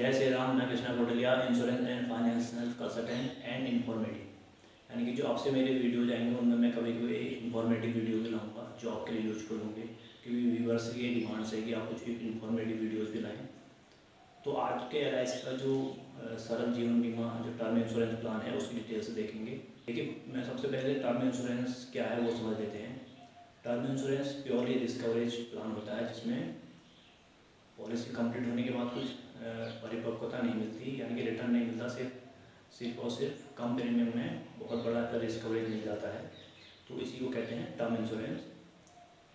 जय श्री राम। मैं Krishna Kotliya, insurance and financial consultant and informative. यानी कि जो आपसे मेरे वीडियो जाएंगे उनमें मैं कभी कभी इन्फॉर्मेटिव वीडियो भी लाऊंगा जो आपके लिए यूज करूँगे, क्योंकि व्यूवर्स की डिमांड्स है कि आप कुछ इन्फॉर्मेटिव वीडियोस भी लाएँ। तो आज के LIC का जो सरल जीवन बीमा जो टर्म इंश्योरेंस प्लान है उसकी डिटेल्स देखेंगे। देखिए, मैं सबसे पहले टर्म इंश्योरेंस क्या है वो समझ लेते हैं। Term insurance purely risk coverage plan होता है जिसमें पॉलिसी कंप्लीट होने के बाद कुछ परिपक्वता नहीं मिलती, यानी कि रिटर्न नहीं मिलता, सिर्फ और सिर्फ कम प्रीमियम में बहुत बड़ा रिस्क कवरेज मिल जाता है। तो इसी को कहते हैं टर्म इंश्योरेंस।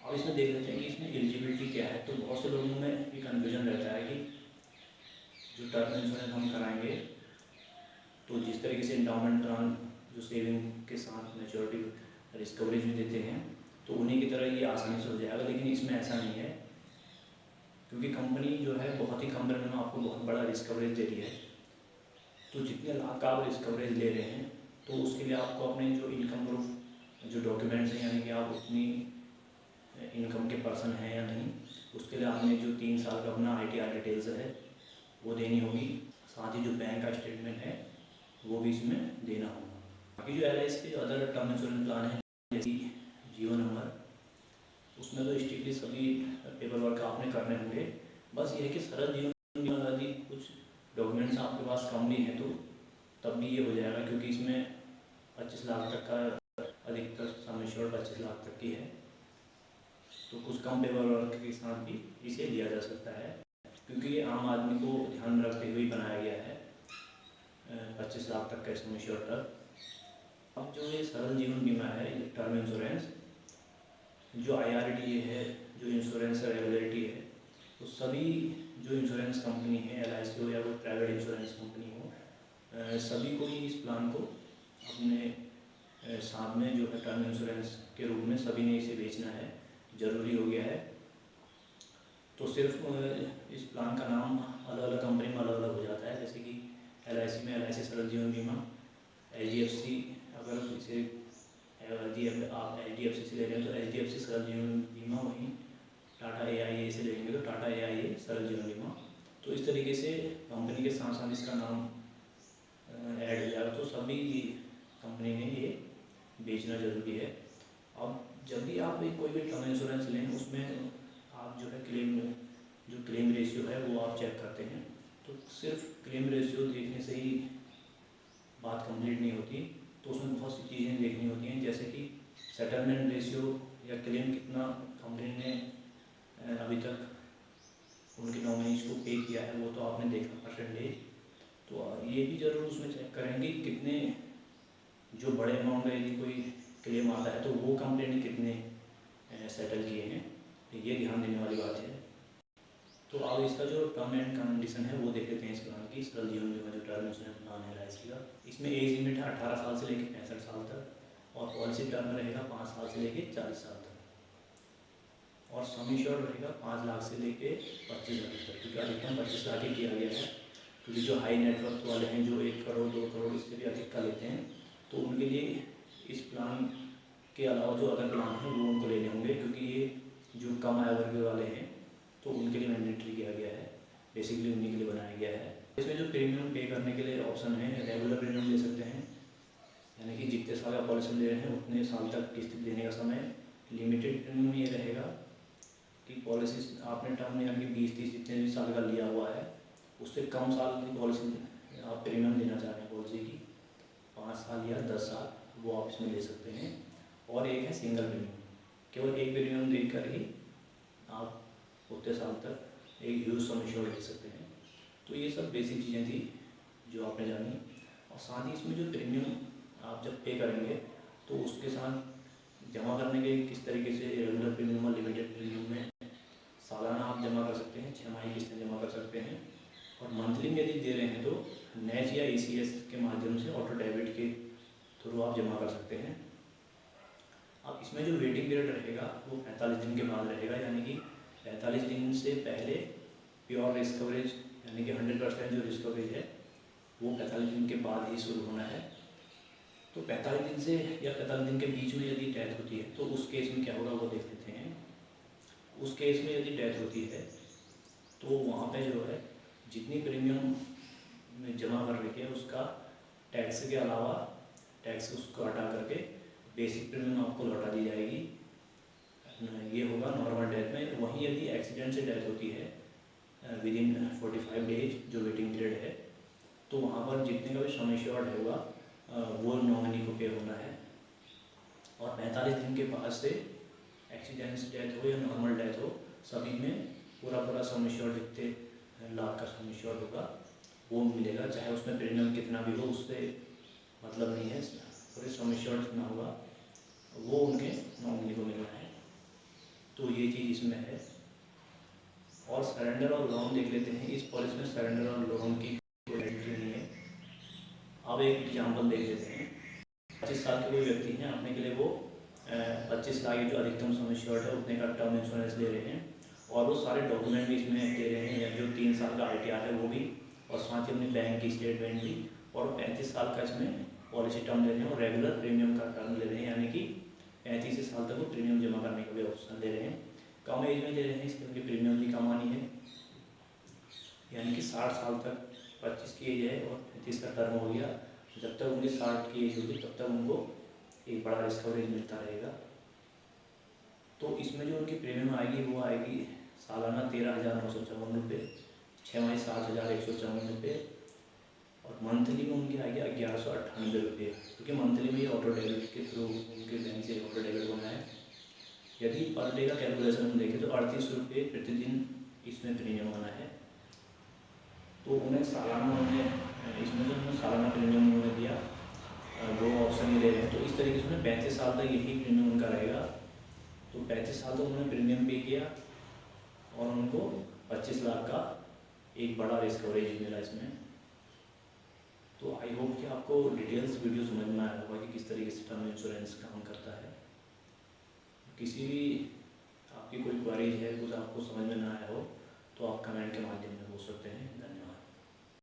अब इसमें देख लेते हैं कि इसमें एलिजिबिलिटी क्या है। तो बहुत से लोगों में ये कन्फ्यूजन रहता है कि जो टर्म इंश्योरेंस हम कराएंगे तो जिस तरीके से इंडाउमेंट प्लान जो सेविंग के साथ मैच्योरिटी रिस्क कवरेज भी देते हैं तो उन्हीं की तरह ये आसानी से हो जाएगा, लेकिन इसमें ऐसा नहीं है, क्योंकि कंपनी जो है बहुत ही कम प्रीमियम में आपको बहुत बड़ा रिस्क कवरेज दे रही है। तो जितने लाख का आप रिस्क कवरेज ले रहे हैं तो उसके लिए आपको अपने जो इनकम प्रूफ जो डॉक्यूमेंट्स हैं, यानी कि आप उतनी इनकम के पर्सन हैं या नहीं, उसके लिए आपने जो 3 साल का अपना ITR डिटेल्स है वो देनी होगी। साथ ही जो बैंक का स्टेटमेंट है वो भी इसमें देना होगा। बाकी जो LIC के जो अदर टर्म इंश्योरेंस प्लान है जैसे जीवन नंबर, उसमें तो स्ट्रिक्टली सभी पेपर वर्क आपने करने होंगे। बस ये है कि सरल जीवन बीमा यदि कुछ डॉक्यूमेंट्स आपके पास कम भी हैं तो तब भी ये हो जाएगा, क्योंकि इसमें 25 लाख तक का अधिकतर सम एश्योर्ड 25 लाख तक की है। तो कुछ कम पेपर वर्क के साथ भी इसे लिया जा सकता है, क्योंकि ये आम आदमी को ध्यान में रखते हुए बनाया गया है 25 लाख तक का सम एश्योर्ड तक। अब जो ये सरल जीवन बीमा है टर्म इंश्योरेंस, जो IRDA है, जो इंश्योरेंस रेगुलेटरी है, तो सभी जो इंश्योरेंस कंपनी है, LIC हो या कोई प्राइवेट इंश्योरेंस कंपनी हो, सभी को ही इस प्लान को अपने साथ में जो है टर्म इंश्योरेंस के रूप में सभी ने इसे बेचना है, ज़रूरी हो गया है। तो सिर्फ इस प्लान का नाम अलग अलग कंपनी में अलग अलग हो जाता है। जैसे कि LIC में LIC सरल जीवन बीमा, HDFC अगर इसे यदि आप HDFC से ले रहे हैं तो HDFC सरल जीवन बीमा, वहीं टाटा AIA से लेंगे तो टाटा AIA सरल जीवन बीमा। तो इस तरीके से कंपनी के साथ साथ इसका नाम ऐड हो जाएगा, तो सभी कंपनी ने ये बेचना ज़रूरी है। अब जब भी आप कोई भी टर्म इंश्योरेंस लें उसमें आप जो है क्लेम रेशियो है वो आप चेक करते हैं। तो सिर्फ क्लेम रेशियो देखने से ही बात कंप्लीट नहीं होती, तो उसमें बहुत सी चीज़ें देखनी होती हैं, जैसे कि सेटलमेंट रेशियो या क्लेम कितना कंपनी ने अभी तक उनके नॉमिनीज को पे किया है वो तो आपने देखा परसेंटेज। तो ये भी ज़रूर उसमें चेक करेंगे कितने जो बड़े अमाउंट का यदि कोई क्लेम आता है तो वो कंपनी ने कितने सेटल किए हैं, ये ध्यान देने वाली बात है। तो अब इसका जो टर्म एंड कंडीशन है वो देख लेते हैं इस प्लान की। सरल जीवन बीमा जो टर्म इंश्योरेंस प्लान है LIC का, इसमें एज लिमिट है 18 साल से लेकर 65 साल तक, और पॉलिसी टर्म रहेगा 5 साल से लेकर 40 साल तक, और सम एश्योर्ड रहेगा 5 लाख से लेके 25 लाख तक, क्योंकि अधिकतम 25 लाख ही किया गया है। क्योंकि जो हाई नेटवर्क वाले हैं जो 1 करोड़ 2 करोड़ इससे भी अधिक का लेते हैं, तो उनके लिए इस प्लान के अलावा जो अदर प्लान हैं वो उनको लेने होंगे, क्योंकि ये जो कम आय वर्ग वाले हैं तो उनके लिए मैंडेटरी किया गया है, बेसिकली उन्हीं के लिए बनाया गया है। इसमें जो प्रीमियम पे करने के लिए ऑप्शन है, रेगुलर प्रीमियम ले सकते हैं, यानी कि जितने साल का पॉलिसी ले रहे हैं उतने साल तक किस्त देने का समय। लिमिटेड प्रीमियम ये रहेगा कि पॉलिसी आपने टर्म यानी कि 20-30 जितने भी साल का लिया हुआ है उससे कम साल की पॉलिसी आप प्रीमियम लेना चाह रहे हैं पॉलिसी की, 5 साल या 10 साल, वो आप इसमें ले सकते हैं। और एक है सिंगल प्रीमियम, केवल एक प्रीमियम देकर ही आप उतने साल तक एक ह्यूज सम एश्योर्ड ले सकते हैं। तो ये सब बेसिक चीज़ें थी जो आपने जानी। और साथ ही इसमें जो प्रीमियम आप जब पे करेंगे तो उसके साथ जमा करने के किस तरीके से रेगुलर प्रीमियम और लिमिटेड प्रीमियम में सालाना आप जमा कर सकते हैं, 6 माही किस्तें जमा कर सकते हैं, और मंथली में यदि दे रहे हैं तो NACH या ECS के माध्यम से ऑटो डेबिट के थ्रू आप जमा कर सकते हैं। अब इसमें जो वेटिंग पीरियड रहेगा वो 45 दिन के बाद रहेगा, यानी कि 45 दिन से पहले प्योर रिस्क कवरेज यानी कि 100% जो रिस्क कवरेज है वो 45 दिन के बाद ही शुरू होना है। तो 45 दिन से या 45 दिन के बीच में यदि डेथ होती है तो उस केस में क्या होगा वो देख लेते हैं। उस केस में यदि डेथ होती है तो वहाँ पे जो है जितनी प्रीमियम में जमा कर रखी है उसका टैक्स के अलावा टैक्स उसको हटा करके बेसिक प्रीमियम आपको लौटा दी जाएगी। ये होगा नॉर्मल डेथ में। वहीं यदि एक्सीडेंट से डेथ होती है विद इन 45 डेज जो वेटिंग पीरियड है, तो वहाँ पर जितने का भी सम एश्योर्ड होगा वो नॉमिनी को पे होना है। और 45 दिन के बाद से एक्सीडेंट से डेथ हो या नॉर्मल डेथ हो, सभी में पूरा सम एश्योर्ड जितने लाख का सम एश्योर्ड होगा वो मिलेगा, चाहे उसमें प्रीमियम कितना भी हो, उससे मतलब नहीं है। पूरे सम एश्योर्ड जितना होगा वो उनके नॉमिनी को मिलना है। तो ये चीज़ इसमें है। और सरेंडर और लोन देख लेते हैं। इस पॉलिसी में सरेंडर और लोन की कोई एंट्री नहीं है। अब एक एग्जाम्पल देख लेते हैं। 25 साल के कोई व्यक्ति हैं, अपने के लिए वो 25 लाख जो अधिकतम सम एश्योर्ड है उतने का टर्म इंश्योरेंस ले रहे हैं, और वो सारे डॉक्यूमेंट भी इसमें दे रहे हैं, या जो 3 साल का ITR है वो भी, और साथ ही अपने बैंक की स्टेटमेंट भी, और 35 साल का इसमें पॉलिसी टर्म ले रहे हैं और रेगुलर प्रीमियम का टर्म ले रहे हैं, यानी कि 35 साल तक वो प्रीमियम जमा करने का भी ऑप्शन दे रहे हैं। कम एज में दे रहे हैं इसलिए उनकी प्रीमियम भी कम आनी है, यानी कि 60 साल तक 25 की एज है और 35 का टर्म हो गया। जब तक उनकी 60 की एज होगी तब तक उनको एक बड़ा रिस्क कवरेज मिलता रहेगा। तो इसमें जो उनकी प्रीमियम आएगी वो आएगी सालाना 13,954 रुपये, 6 माही 7,154 रुपये, और मंथली में उनकी आएगी 1198 रुपये, क्योंकि मंथली में ये ऑटो डेबिट के थ्रू उनके बैंक से ऑटो डेबिट होना है। यदि पर डे का कैलकुलेशन हम देखें तो 38 रुपये प्रतिदिन इसमें प्रीमियम आना है। तो उन्हें सालाना इसमें जो उन्हें सालाना प्रीमियम उन्होंने दिया वो ऑप्शन ही ले रहे हैं। तो इस तरीके से उन्हें 35 साल तक यही प्रीमियम उनका रहेगा। तो 35 साल तक उन्होंने प्रीमियम पे किया और उनको 25 लाख का एक बड़ा रिस्क कवरेज मिला इसमें। तो आई होप कि आपको डिटेल्स वीडियो समझ में आया होगा कि किस तरीके से टर्म इंश्योरेंस काम करता है। किसी भी आपकी कोई क्वेरीज है, कुछ आपको समझ